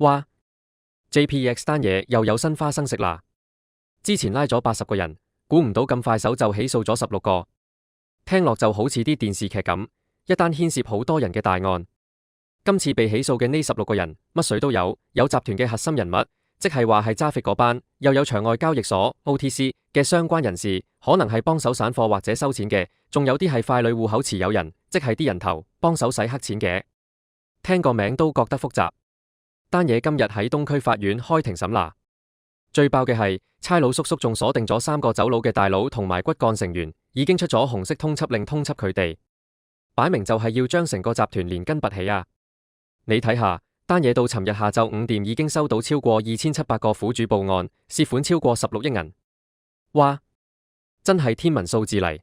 哇 ！JPEX 單嘢又有新花生食啦！之前拉咗80個人，估唔到咁快手就起訴咗16個，聽落就好似啲電視劇咁，一單牽涉好多人嘅大案。今次被起訴嘅呢16個人，乜水都有，有集團嘅核心人物，即係話係揸 fit 嗰班，又有場外交易所 OTC 嘅相關人士，可能係幫手散貨或者收錢嘅，仲有啲係傀儡戶口持有人，即係啲人頭幫手洗黑錢嘅。聽個名都覺得複雜。單嘢今日喺東區法院開庭審啦。最爆嘅係差佬叔叔仲鎖定咗3個走佬嘅大佬同埋骨幹成員，已經出咗紅色通緝令通緝佢哋，擺明就係要將成個集團連根拔起啊！你睇下，單嘢到尋日下晝5點已經收到超過2700個苦主報案，涉款超過16億銀。哇！真係天文數字嚟。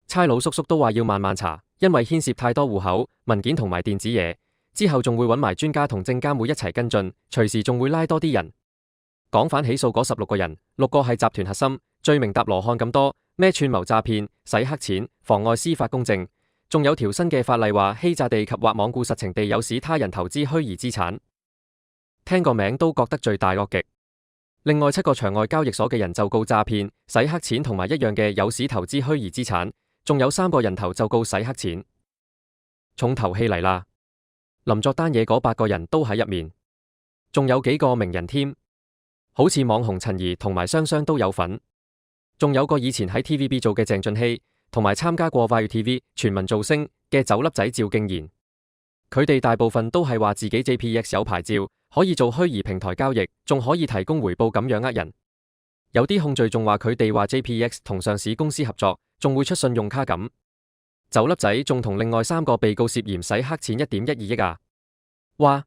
差佬叔叔都話要慢慢查，因為牽涉太多戶口、文件同埋電子嘢。之後仲會揾埋專家同證監會一齊跟進，隨時仲會拉多啲人。港反起訴嗰16個人，6個係集團核心，罪名搭羅漢咁多，咩串謀詐騙、洗黑錢、妨礙司法公正，仲有條新嘅法例話欺詐地及或罔顧實情地誘使他人投資虛擬資產。聽個名都覺得罪大惡極。另外7個場外交易所嘅人就告詐騙、洗黑錢同埋一樣嘅誘使投資虛擬資產，仲有3個人頭就告洗黑錢。重頭戲嚟啦！林作單嘢嗰8個人都喺入面，仲有幾個名人添，好似網紅陳怡同埋雙雙都有份，仲有個以前喺 TVB 做嘅鄭俊熙，同埋參加過 ViuTV 全民造星嘅酒粒仔趙敬賢。佢哋大部分都係話自己 JPEX 有牌照，可以做虛擬平台交易，仲可以提供回報咁樣呃人。有啲控罪仲話佢哋話 JPEX 同上市公司合作，仲會出信用卡咁。酒粒仔仲同另外3個被告涉嫌洗黑錢1.12億啊！哇，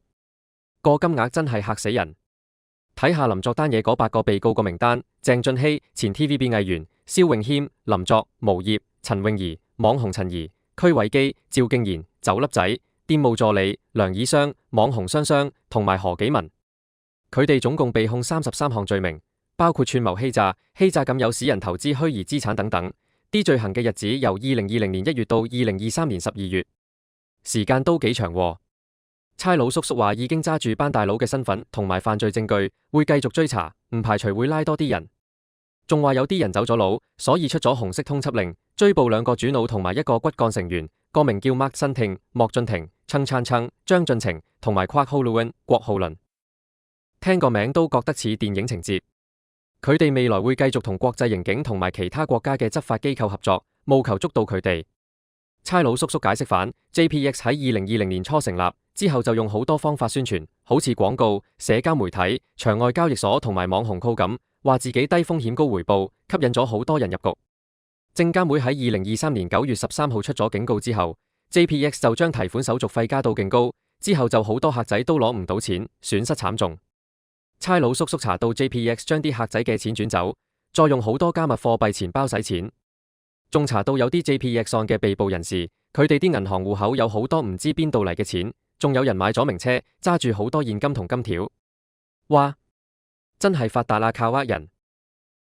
個金額真係嚇死人。睇下林作單嘢嗰8個被告個名單：鄭俊熙、前 TVB 藝員蕭永謙、林作、無業、陳詠儀、網紅陳怡、區偉基、趙敬賢、酒粒仔、店務助理梁以雙、網紅雙雙同埋何紀文。佢哋總共被控33項罪名，包括串謀欺詐咁誘使人投資虛擬資產等等。啲罪行嘅日子由2020年1月到2023年12月，時間都幾長喎。差佬叔叔話已經揸住班大佬嘅身份同埋犯罪證據，會繼續追查，唔排除會拉多啲人。仲話有啲人走咗佬，所以出咗紅色通緝令，追捕2個主腦同埋1個骨幹成員，個名叫 Mark 新聽、莫俊廷、陳燦燦、張進程同埋 Kwak Holuan 郭浩倫。聽個名都覺得似電影情節。佢哋未來會繼續同國際刑警同埋其他國家嘅執法機構合作，務求捉到佢哋。差佬叔叔解釋反 ，JPEX 喺2020年初成立之後就用好多方法宣傳，好似廣告、社交媒體、場外交易所同埋網紅 call 咁，話自己低風險高回報，吸引咗好多人入局。證監會喺2023年9月13號出咗警告之後 ，JPEX 就將提款手續費加到勁高，之後就好多客仔都攞唔到錢，損失慘重。差佬叔叔查到 JPEX 將啲客仔嘅錢轉走，再用好多加密貨幣錢包洗錢，仲查到有啲 JPEX 案嘅被捕人士，佢哋啲銀行戶口有好多唔知邊度嚟嘅錢，仲有人買咗名車，揸住好多現金同金條。哇，真係發達啦，靠呃人。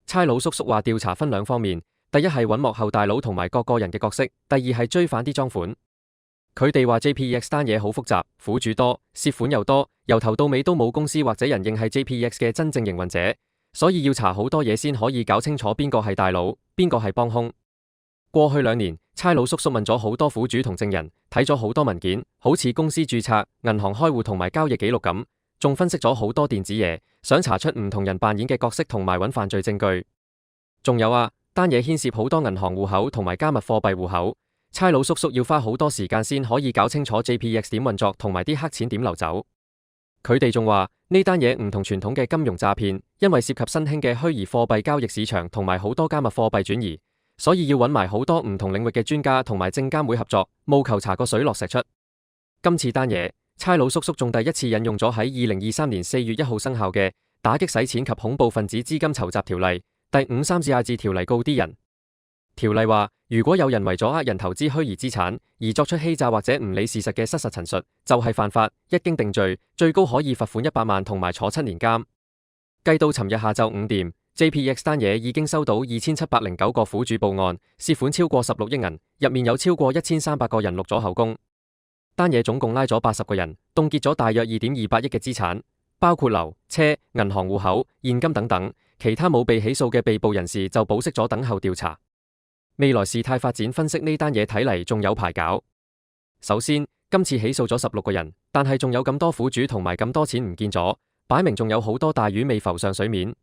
差佬叔叔話調查分2方面，第一係揾幕後大佬同埋各個人嘅角色，第二係追返啲贓款。佢哋話 JPEX 單嘢好複雜，苦主多，涉款又多，由頭到尾都冇公司或者人認係 JPEX 嘅真正營運者，所以要查好多嘢先可以搞清楚邊個係大佬，邊個係幫兇。過去2年，差佬叔叔問咗好多苦主同證人，睇咗好多文件，好似公司註冊、銀行開戶同埋交易記錄咁，仲分析咗好多電子嘢，想查出唔同人扮演嘅角色同埋揾犯罪證據。仲有啊，單嘢牽涉好多銀行戶口同埋加密貨幣戶口。差佬叔叔要花好多時間先可以搞清楚 JPEX 點運作同埋啲黑錢點流走。佢哋仲話呢單嘢唔同傳統嘅金融詐騙，因為涉及新興嘅虛擬貨幣交易市場同埋好多加密貨幣轉移，所以要揾埋好多唔同領域嘅專家同埋證監會合作，務求查個水落石出。今次單嘢，差佬叔叔仲第一次引用咗喺2023年4月1號生效嘅打擊洗錢及恐怖分子資金籌集條例第53字條例告啲人。條例話，如果有人為咗呃人投資虛擬資產而作出欺詐或者唔理事實嘅失實陳述，就係犯法，一經定罪，最高可以罰款100萬同埋坐7年監。計到尋日下晝5點，JPEX 單嘢已經收到2709個苦主報案，涉款超過16億銀，入面有超過1300個人錄咗口供。單嘢總共拉咗80個人，凍結咗大約2.28億嘅資產。包括樓、車、銀行戶口、現金等等，其他冇被起訴嘅被捕人士就保釋咗等候調查。未來事態發展分析呢單嘢睇嚟仲有排搞。首先，今次起訴咗16個人，但係仲有咁多苦主同埋咁多錢唔見咗，擺明仲有好多大魚未浮上水面。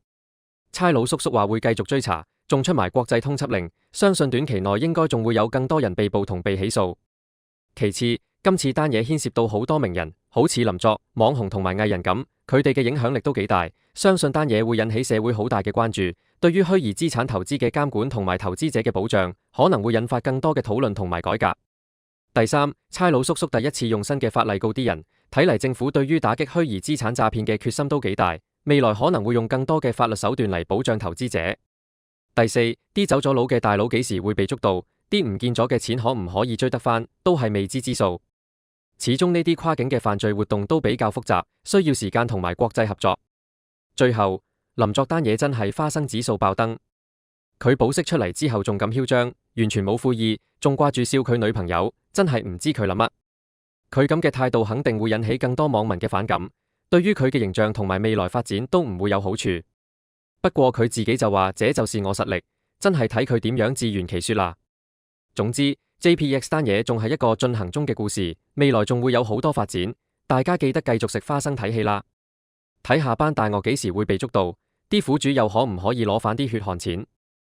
差佬叔叔話會繼續追查，仲出埋國際通緝令，相信短期內應該仲會有更多人被捕同被起訴。其次，今次單嘢牽涉到好多名人，好似林作、網紅同埋藝人咁，佢哋嘅影響力都幾大，相信單嘢會引起社會好大嘅關注。對於虛擬資產投資嘅監管同埋投資者嘅保障，可能會引發更多嘅討論同埋改革。第三，差佬叔叔第一次用新嘅法例告啲人，睇嚟政府對於打擊虛擬資產詐騙嘅決心都幾大，未來可能會用更多嘅法律手段嚟保障投資者。第四，啲走咗佬嘅大佬幾時會被捉到？啲唔見咗嘅錢可唔可以追得返？都係未知之數。始終呢啲跨境嘅犯罪活動都比較複雜，需要時間同埋國際合作。最後，林作單嘢真係花生指數爆燈，佢保釋出嚟之後仲咁囂張，完全冇悔意，仲掛住笑佢女朋友，真係唔知佢諗乜。佢咁嘅態度肯定會引起更多網民嘅反感，對於佢嘅形象同埋未來發展都唔會有好處。不過佢自己就話，這就是我實力，真係睇佢點樣自圓其說啦。總之 JPX 單嘢仲係一個進行中嘅故事，未來仲會有好多發展，大家記得繼續食花生睇戲啦。睇下班大鱷幾時會被捉到，啲苦主又可唔可以攞返啲血汗錢。